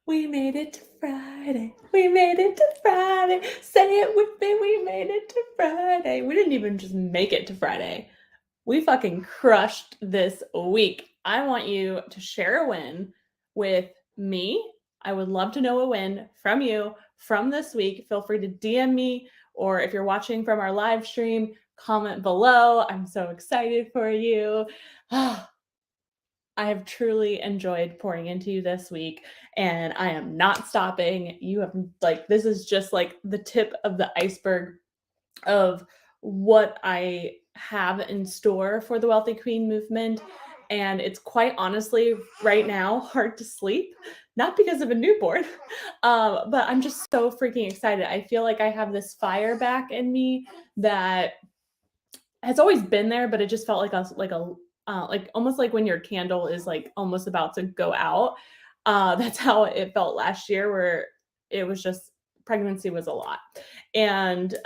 We made it to Friday. We made it to Friday. Say it with me. We made it to Friday. We didn't even just make it to Friday. We fucking crushed this week. I want you to share a win with me. I would love to know a win from you from this week. Feel free to DM me, or if you're watching from our live stream, comment below. I'm so excited for you. I have truly enjoyed pouring into you this week, and I am not stopping. You have, like, this is just like the tip of the iceberg of what I have in store for the Wealthy Queen movement. And it's quite honestly right now hard to sleep, not because of a newborn, but I'm just so freaking excited. I feel like I have this fire back in me that has always been there, but it just felt like almost like when your candle is like almost about to go out. That's how it felt last year, where it was just pregnancy was a lot. And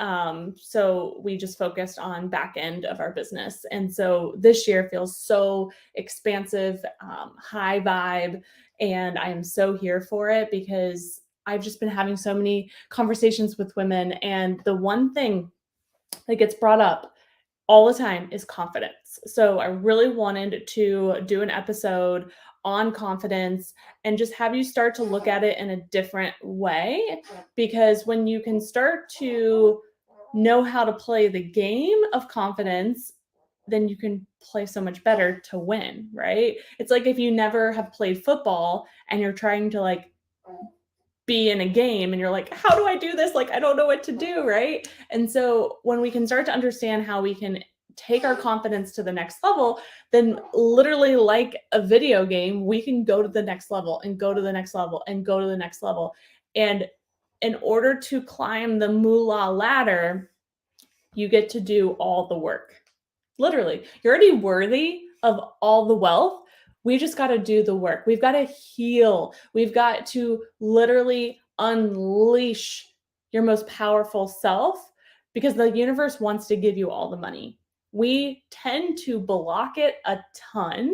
so we just focused on back end of our business. And so this year feels so expansive, high vibe. And I am so here for it because I've just been having so many conversations with women. And the one thing that gets brought up all the time is confidence. So I really wanted to do an episode on confidence and just have you start to look at it in a different way, because when you can start to know how to play the game of confidence, then you can play so much better to win, right? It's like if you never have played football and you're trying to like be in a game and you're like, how do I do this? Like, I don't know what to do, right? And so when we can start to understand how we can take our confidence to the next level, then literally like a video game, we can go to the next level and go to the next level and go to the next level. And in order to climb the moolah ladder, you get to do all the work. Literally, you're already worthy of all the wealth. We just got to do the work. We've got to heal. We've got to literally unleash your most powerful self, because the universe wants to give you all the money. We tend to block it a ton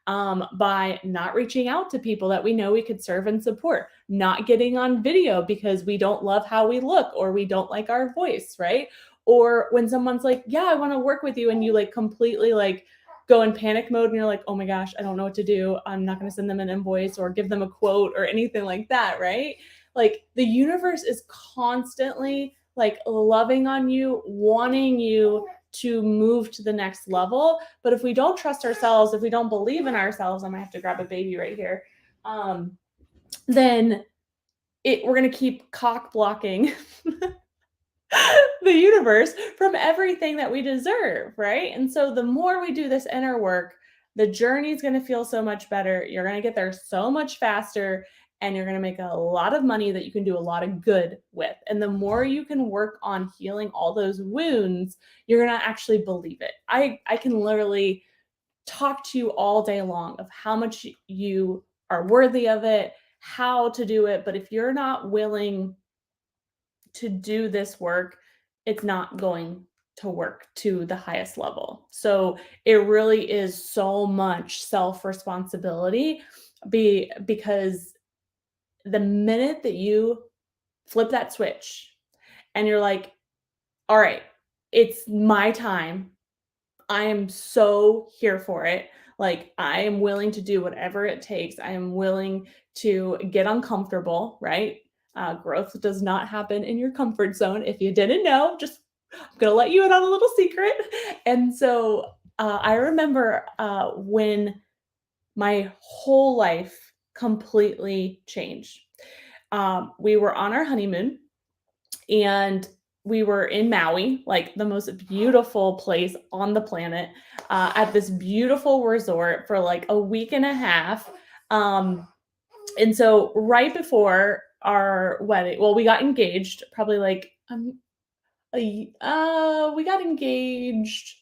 by not reaching out to people that we know we could serve and support, not getting on video because we don't love how we look or we don't like our voice, right? Or when someone's like, yeah, I want to work with you, and you like completely like go in panic mode and you're like, oh my gosh, I don't know what to do. I'm not going to send them an invoice or give them a quote or anything like that, right? Like the universe is constantly like loving on you, wanting you to move to the next level. But if we don't trust ourselves, if we don't believe in ourselves, I might have to grab a baby right here. Then we're going to keep cock blocking the universe from everything that we deserve, right? And so the more we do this inner work, the journey is going to feel so much better. You're going to get there so much faster, and you're going to make a lot of money that you can do a lot of good with. And the more you can work on healing all those wounds, you're going to actually believe it. I can literally talk to you all day long of how much you are worthy of it, how to do it, but if you're not willing to do this work, it's not going to work to the highest level. So it really is so much self-responsibility, because the minute that you flip that switch and you're like, all right, it's my time. I am so here for it. Like, I am willing to do whatever it takes. I am willing to get uncomfortable, right? Growth does not happen in your comfort zone. If you didn't know, just I'm going to let you in on a little secret. And so I remember when my whole life completely changed. We were on our honeymoon, and we were in Maui, like the most beautiful place on the planet, at this beautiful resort for like a week and a half. And so right before our wedding, well, we got engaged probably like we got engaged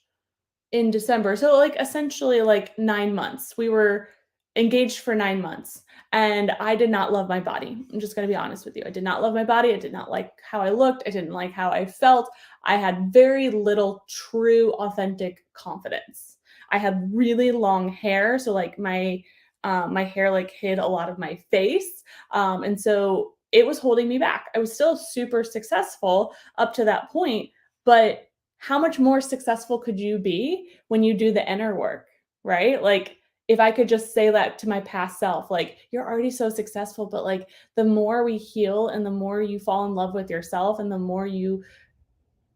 in December. So like essentially like 9 months. We were engaged for 9 months. And I did not love my body. I'm just going to be honest with you. I did not love my body. I did not like how I looked. I didn't like how I felt. I had very little true, authentic confidence. I had really long hair. So like my My hair like hid a lot of my face. And so it was holding me back. I was still super successful up to that point, but how much more successful could you be when you do the inner work, right? Like, if I could just say that to my past self, like, you're already so successful, but like, the more we heal and the more you fall in love with yourself and the more you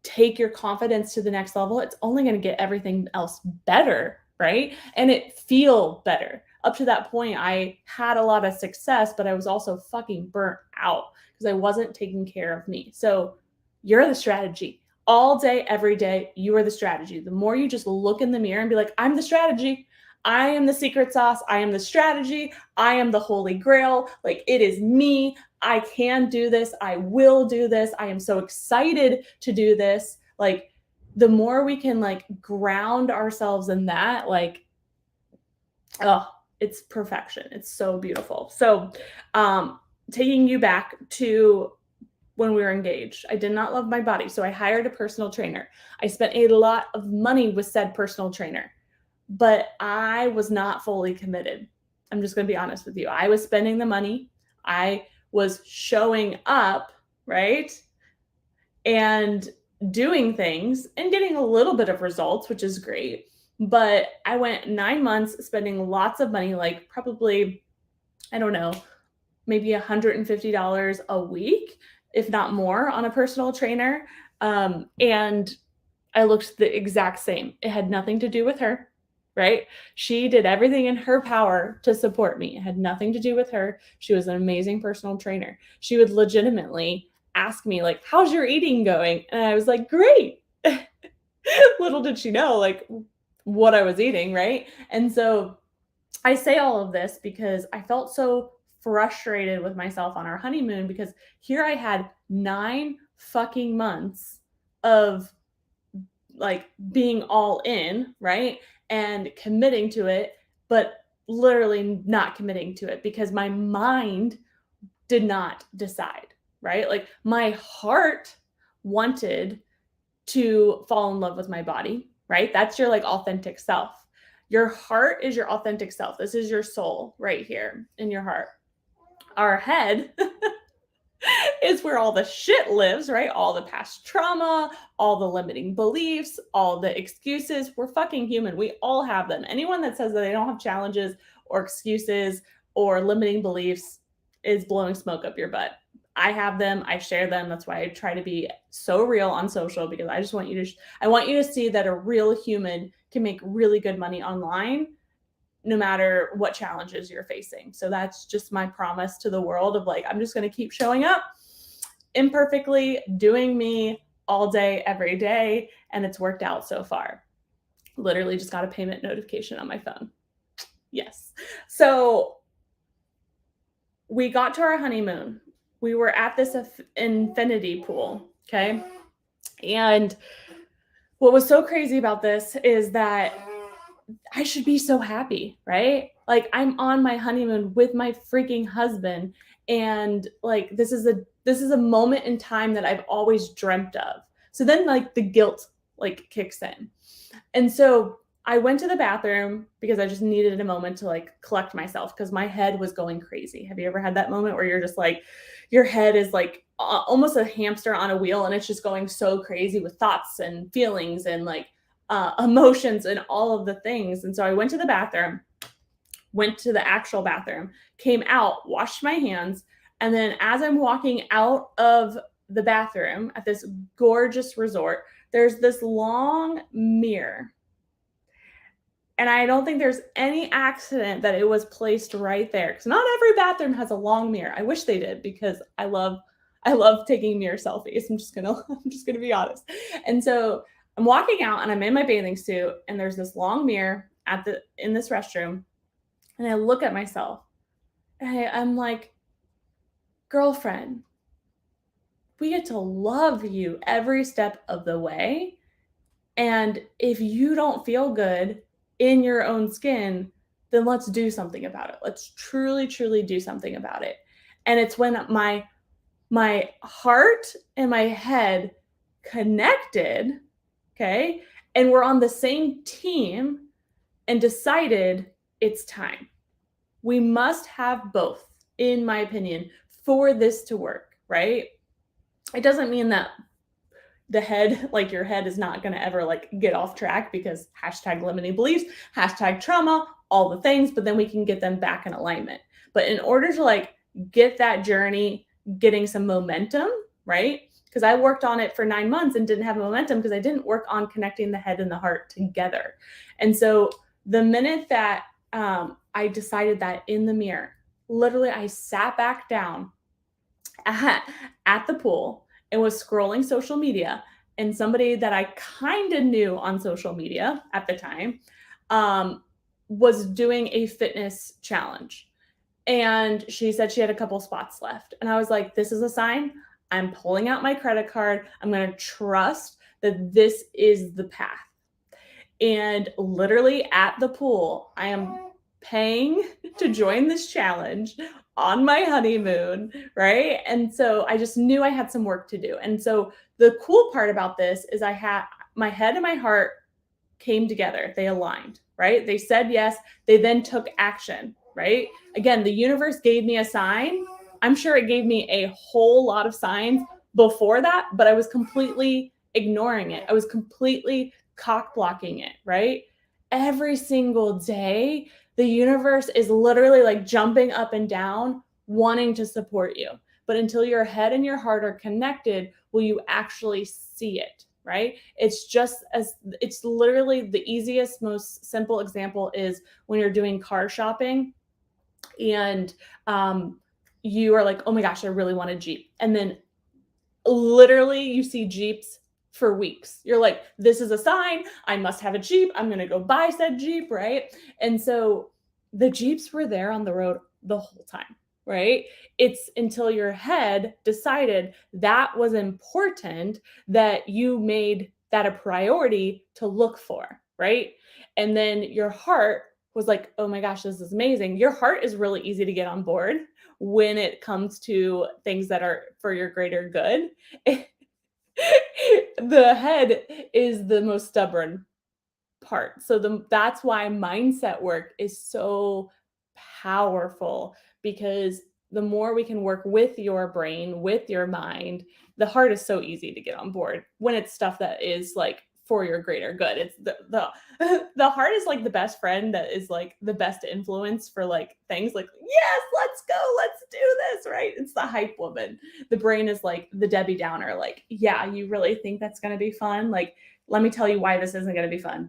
take your confidence to the next level, it's only going to get everything else better, right? And it feel better. Up to that point, I had a lot of success, but I was also fucking burnt out because I wasn't taking care of me. So you're the strategy. All day, every day, you are the strategy. The more you just look in the mirror and be like, I'm the strategy. I am the secret sauce. I am the strategy. I am the holy grail. Like, it is me. I can do this. I will do this. I am so excited to do this. Like, the more we can like ground ourselves in that, like, oh, it's perfection. It's so beautiful. So, taking you back to when we were engaged, I did not love my body. So I hired a personal trainer. I spent a lot of money with said personal trainer, but I was not fully committed. I'm just going to be honest with you. I was spending the money. I was showing up, right? And doing things and getting a little bit of results, which is great. But I went 9 months spending lots of money, like probably, I don't know, maybe $150 a week, if not more, on a personal trainer. And I looked the exact same. It had nothing to do with her, right? She did everything in her power to support me. It had nothing to do with her. She was an amazing personal trainer. She would legitimately ask me, like, how's your eating going? And I was like, great. Little did she know, like, what I was eating, right? And so I say all of this because I felt so frustrated with myself on our honeymoon because here I had 9 fucking months of like being all in, right? And committing to it, but literally not committing to it because my mind did not decide, right? Like, my heart wanted to fall in love with my body, right? That's your like authentic self. Your heart is your authentic self. This is your soul right here in your heart. Our head is where all the shit lives, right? All the past trauma, all the limiting beliefs, all the excuses. We're fucking human. We all have them. Anyone that says that they don't have challenges or excuses or limiting beliefs is blowing smoke up your butt. I have them. I share them. That's why I try to be so real on social, because I just want you to, I want you to see that a real human can make really good money online no matter what challenges you're facing. So that's just my promise to the world of like, I'm just going to keep showing up imperfectly, doing me all day, every day. And it's worked out so far. Literally just got a payment notification on my phone. Yes. So we got to our honeymoon. We were at this infinity pool. Okay. And what was so crazy about this is that I should be so happy, right? Like, I'm on my honeymoon with my freaking husband, and like this is a moment in time that I've always dreamt of. So then like the guilt like kicks in. And so I went to the bathroom because I just needed a moment to like collect myself because my head was going crazy. Have you ever had that moment where you're just like, your head is like almost a hamster on a wheel and it's just going so crazy with thoughts and feelings and like emotions and all of the things. And so I went to the bathroom, went to the actual bathroom, came out, washed my hands. And then as I'm walking out of the bathroom at this gorgeous resort, there's this long mirror. And I don't think there's any accident that it was placed right there, because not every bathroom has a long mirror. I wish they did, because I love taking mirror selfies. I'm just gonna be honest. And so I'm walking out and I'm in my bathing suit and there's this long mirror in this restroom, and I look at myself and I'm like, girlfriend, we get to love you every step of the way. And if you don't feel good in your own skin, then let's do something about it. Let's truly, truly do something about it. And it's when my heart and my head connected, okay, and we're on the same team and decided it's time. we must have both, in my opinion, for this to work, right? It doesn't mean that the head, like your head is not going to ever like get off track, because hashtag limiting beliefs, hashtag trauma, all the things, but then we can get them back in alignment. But in order to like get that journey, getting some momentum, right? Because I worked on it for 9 months and didn't have momentum because I didn't work on connecting the head and the heart together. And so the minute that I decided that in the mirror, literally I sat back down at the pool and was scrolling social media, and somebody that I kind of knew on social media at the time um, was doing a fitness challenge. And she said she had a couple spots left. And I was like, this is a sign. I'm pulling out my credit card. I'm going to trust that this is the path. And literally at the pool, I am paying to join this challenge on my honeymoon, right? And so I just knew I had some work to do. And so the cool part about this is I had my head and my heart came together. They aligned, right? They said yes. They then took action, right? Again, the universe gave me a sign. I'm sure it gave me a whole lot of signs before that, but I was completely ignoring it. I was completely cock blocking it, right? Every single day, the universe is literally like jumping up and down, wanting to support you. But until your head and your heart are connected, will you actually see it, right? It's literally the easiest, most simple example is when you're doing car shopping and you are like, oh my gosh, I really want a Jeep. And then literally you see Jeeps for weeks. You're like, this is a sign. I must have a Jeep. I'm going to go buy said Jeep, right? And so the Jeeps were there on the road the whole time, right? It's until your head decided that was important that you made that a priority to look for, right? And then your heart was like, oh my gosh, this is amazing. Your heart is really easy to get on board when it comes to things that are for your greater good. The head is the most stubborn part. So that's why mindset work is so powerful, because the more we can work with your brain, with your mind, the heart is so easy to get on board when it's stuff that is like for your greater good. It's the the heart is like the best friend that is like the best influence for like things like, yes, let's go, let's do this, right? It's the hype woman. The brain is like the Debbie Downer, like, yeah, you really think that's going to be fun? Like, let me tell you why this isn't going to be fun,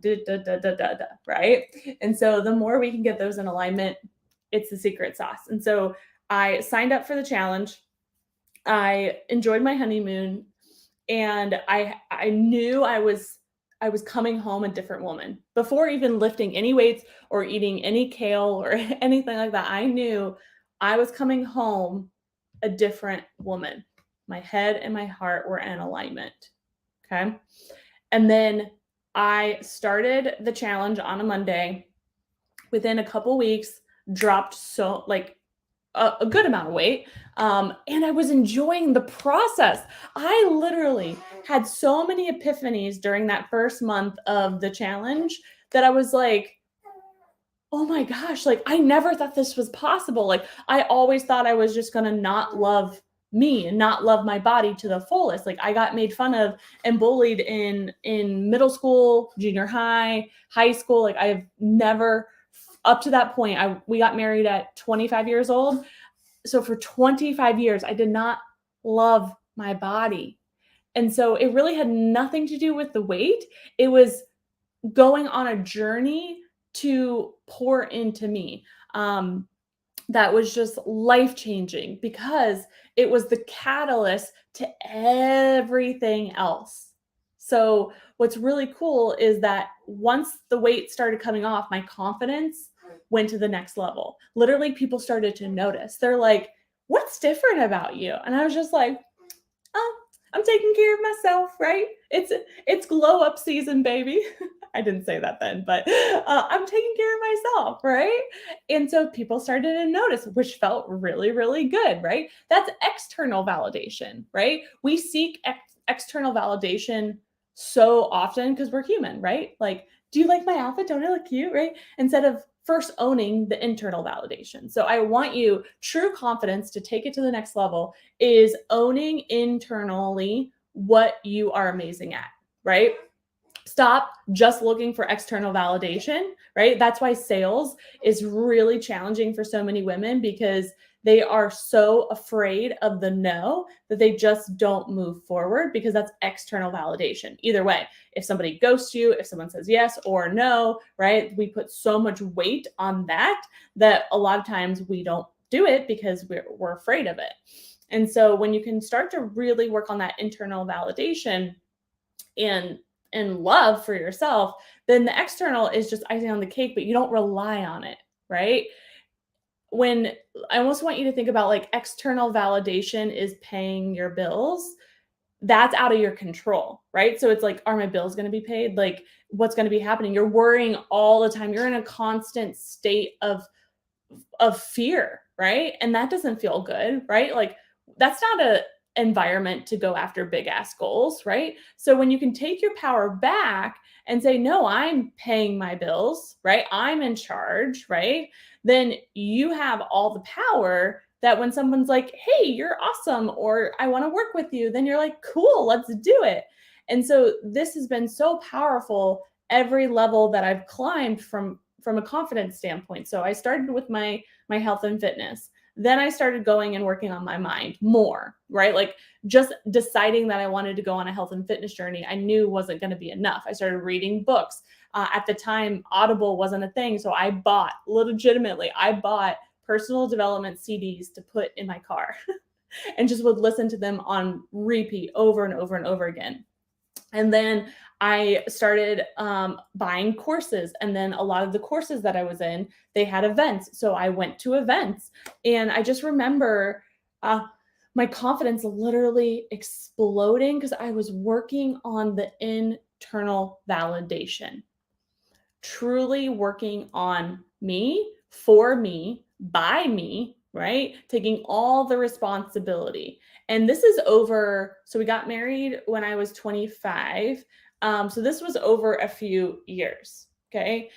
right? And so the more we can get those in alignment, it's the secret sauce. And so I signed up for the challenge. I enjoyed my honeymoon, and I knew I was coming home a different woman. Before even lifting any weights or eating any kale or anything like that, I knew I was coming home a different woman. My head and my heart were in alignment. Okay. And then I started the challenge on a Monday. Within a couple weeks, dropped so like a good amount of weight. And I was enjoying the process. I literally had so many epiphanies during that first month of the challenge that I was like, oh my gosh, like I never thought this was possible. Like I always thought I was just going to not love me and not love my body to the fullest. Like I got made fun of and bullied in middle school, junior high, high school. Like I've never, up to that point, we got married at 25 years old. So for 25 years, I did not love my body. And so it really had nothing to do with the weight. It was going on a journey to pour into me. That was just life changing because it was the catalyst to everything else. So what's really cool is that once the weight started coming off, my confidence went to the next level. Literally, people started to notice. They're like, what's different about you? And I was just like, oh, I'm taking care of myself, right? It's glow up season, baby. I didn't say that then, but I'm taking care of myself, right? And so people started to notice, which felt really, really good, right? That's external validation, right? We seek external validation so often because we're human, right? Like, do you like my outfit? Don't I look cute, right? Instead of first owning the internal validation. So I want you, true confidence, to take it to the next level is owning internally what you are amazing at, right? Stop just looking for external validation, right? That's why sales is really challenging for so many women, because they are so afraid of the no that they just don't move forward, because that's external validation. Either way, if somebody ghosts you, if someone says yes or no, right? We put so much weight on that a lot of times we don't do it because we're afraid of it. And so when you can start to really work on that internal validation and love for yourself, then the external is just icing on the cake, but you don't rely on it, right? When I almost want you to think about, like, external validation is paying your bills, that's out of your control, right? So it's like, are my bills going to be paid? Like, what's going to be happening? You're worrying all the time. You're in a constant state of fear, right? And that doesn't feel good, right? Like, that's not a environment to go after big ass goals, right? So when you can take your power back and say, no, I'm paying my bills, right? I'm in charge, right? Then you have all the power that when someone's like, hey, you're awesome, or I want to work with you, then you're like, cool, let's do it. And so this has been so powerful every level that I've climbed from a confidence standpoint. So I started with my health and fitness. Then I started going and working on my mind more, right? Like, just deciding that I wanted to go on a health and fitness journey, I knew wasn't going to be enough. I started reading books. At the time, Audible wasn't a thing. So I bought personal development CDs to put in my car and just would listen to them on repeat over and over and over again. And then I started buying courses. And then a lot of the courses that I was in, they had events. So I went to events. And I just remember my confidence literally exploding because I was working on the internal validation, truly working on me, for me, by me, right? Taking all the responsibility. And this is over, so we got married when I was 25. So this was over a few years, okay?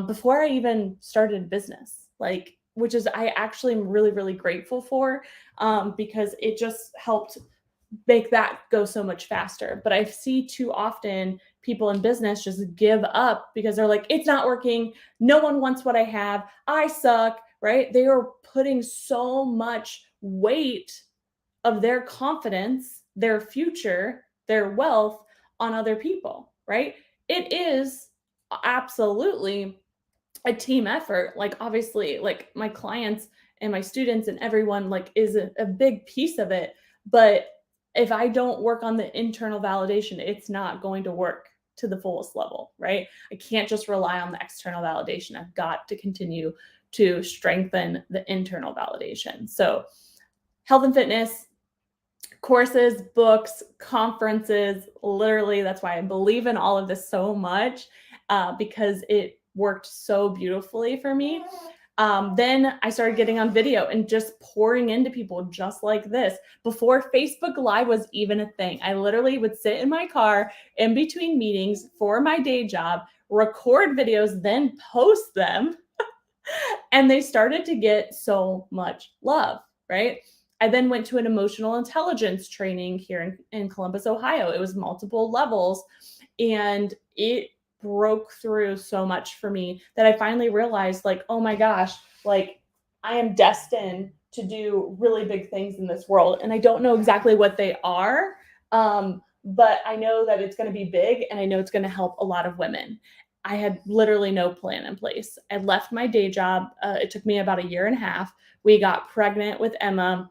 Before I even started business, like, which is, I actually am really, really grateful for, because it just helped make that go so much faster. But I see too often people in business just give up because they're like, it's not working. No one wants what I have. I suck, right? They are putting so much weight of their confidence, their future, their wealth on other people, right? It is absolutely a team effort. Like, obviously, like, my clients and my students and everyone, like, is a big piece of it. But if I don't work on the internal validation, it's not going to work to the fullest level, right? I can't just rely on the external validation. I've got to continue to strengthen the internal validation. So health and fitness, courses, books, conferences, literally, that's why I believe in all of this so much, because it worked so beautifully for me. Then I started getting on video and just pouring into people just like this. Before Facebook Live was even a thing, I literally would sit in my car in between meetings for my day job, record videos, then post them. And they started to get so much love, right? I then went to an emotional intelligence training here in Columbus, Ohio. It was multiple levels, and it broke through so much for me that I finally realized, like, oh my gosh, like, I am destined to do really big things in this world. And I don't know exactly what they are, but I know that it's going to be big, and I know it's going to help a lot of women. I had literally no plan in place. I left my day job. It took me about a year and a half. We got pregnant with Emma,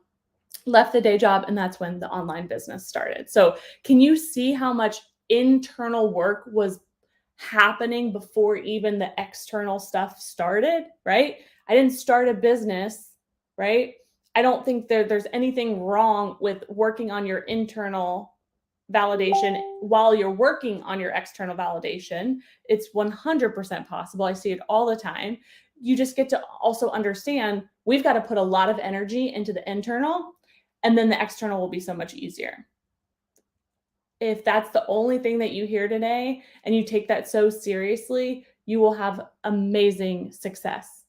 left the day job, and that's when the online business started. So can you see how much internal work was happening before even the external stuff started, right? I didn't start a business, right? I don't think there's anything wrong with working on your internal validation while you're working on your external validation. It's 100% possible. I see it all the time. You just get to also understand we've got to put a lot of energy into the internal, and then the external will be so much easier. If that's the only thing that you hear today and you take that so seriously, you will have amazing success.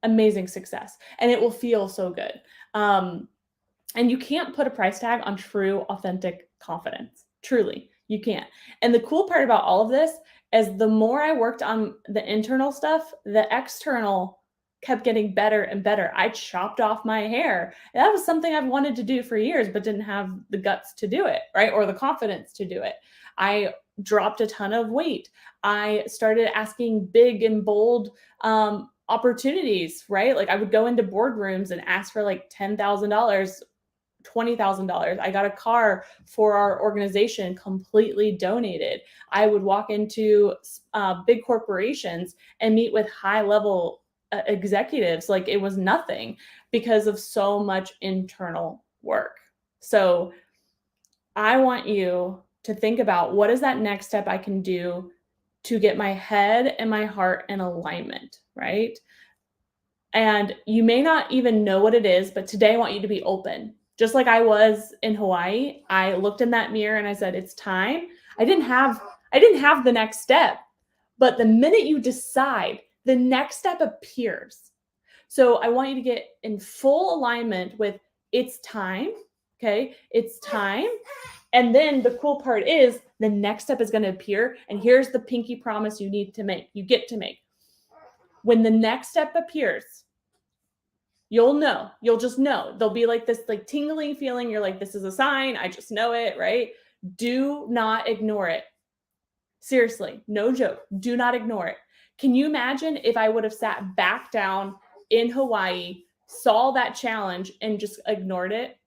Amazing success. And it will feel so good. And you can't put a price tag on true, authentic confidence. Truly, you can't. And the cool part about all of this is the more I worked on the internal stuff, the external kept getting better and better. I chopped off my hair. That was something I've wanted to do for years, but didn't have the guts to do it, right? Or the confidence to do it. I dropped a ton of weight. I started asking big and bold opportunities, right? Like I would go into boardrooms and ask for like $10,000, $20,000. I got a car for our organization completely donated. I would walk into big corporations and meet with high level executives like it was nothing because of so much internal work. So I want you to think about what is that next step I can do to get my head and my heart in alignment, right? And you may not even know what it is, but today I want you to be open. Just like I was in Hawaii, I looked in that mirror and I said, it's time. I didn't have the next step, but the minute you decide, the next step appears. So I want you to get in full alignment with it's time. Okay. It's time. And then the cool part is the next step is going to appear. And here's the pinky promise you need to make. You get to make. When the next step appears, you'll know. You'll just know. There'll be like this like tingling feeling. You're like, this is a sign. I just know it, right? Do not ignore it. Seriously, no joke. Do not ignore it. Can you imagine if I would have sat back down in Hawaii, saw that challenge, and just ignored it?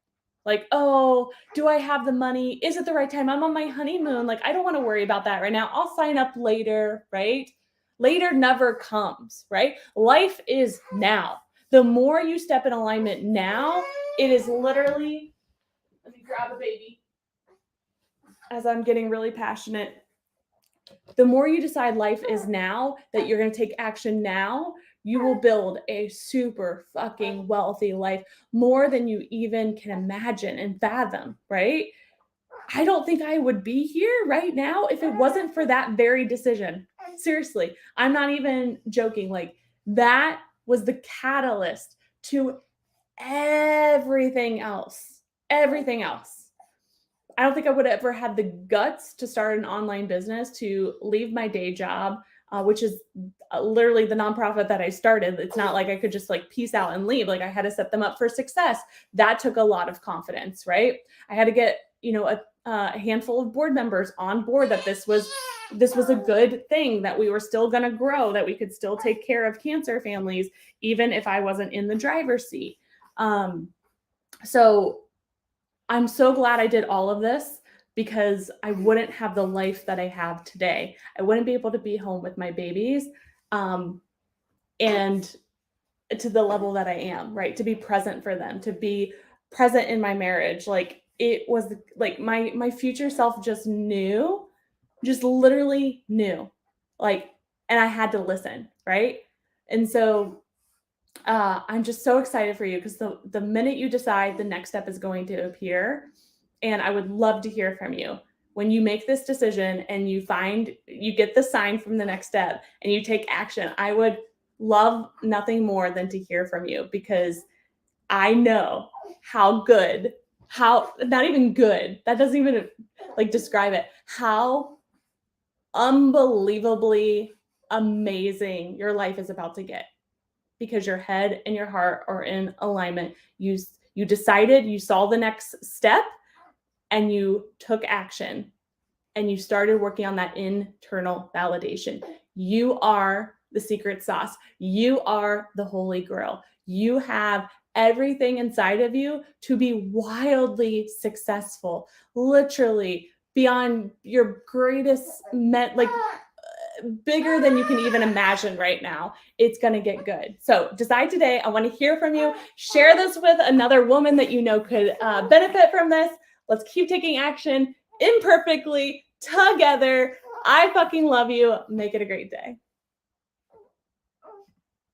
Like, oh, do I have the money? Is it the right time? I'm on my honeymoon. Like, I don't want to worry about that right now. I'll sign up later, right? Later never comes, right? Life is now. The more you step in alignment now, it is literally, let me grab a baby as I'm getting really passionate. The more you decide life is now, that you're going to take action now, you will build a super fucking wealthy life, more than you even can imagine and fathom, right? I don't think I would be here right now if it wasn't for that very decision. Seriously, I'm not even joking. Like that was the catalyst to everything else. Everything else. I don't think I would have ever had the guts to start an online business, to leave my day job, which is literally the nonprofit that I started. It's not like I could just like peace out and leave. Like I had to set them up for success. That took a lot of confidence, right? I had to get, a handful of board members on board that this was a good thing, that we were still going to grow, that we could still take care of cancer families, even if I wasn't in the driver's seat. So I'm so glad I did all of this, because I wouldn't have the life that I have today. I wouldn't be able to be home with my babies, and to the level that I am, right? To be present for them, to be present in my marriage. Like it was like my future self just literally knew, like, and I had to listen, right? And so I'm just so excited for you, because the minute you decide, the next step is going to appear. And I would love to hear from you when you make this decision and you get the sign from the next step and you take action. I would love nothing more than to hear from you, because I know not even good, that doesn't even like describe it, how unbelievably amazing your life is about to get, because your head and your heart are in alignment. You decided, you saw the next step, and you took action, and you started working on that internal validation. You are the secret sauce. You are the holy grail. You have everything inside of you to be wildly successful, literally beyond your greatest bigger than you can even imagine right now. It's going to get good. So decide today. I want to hear from you. Share this with another woman that you know could benefit from this. Let's keep taking action imperfectly together. I fucking love you. Make it a great day.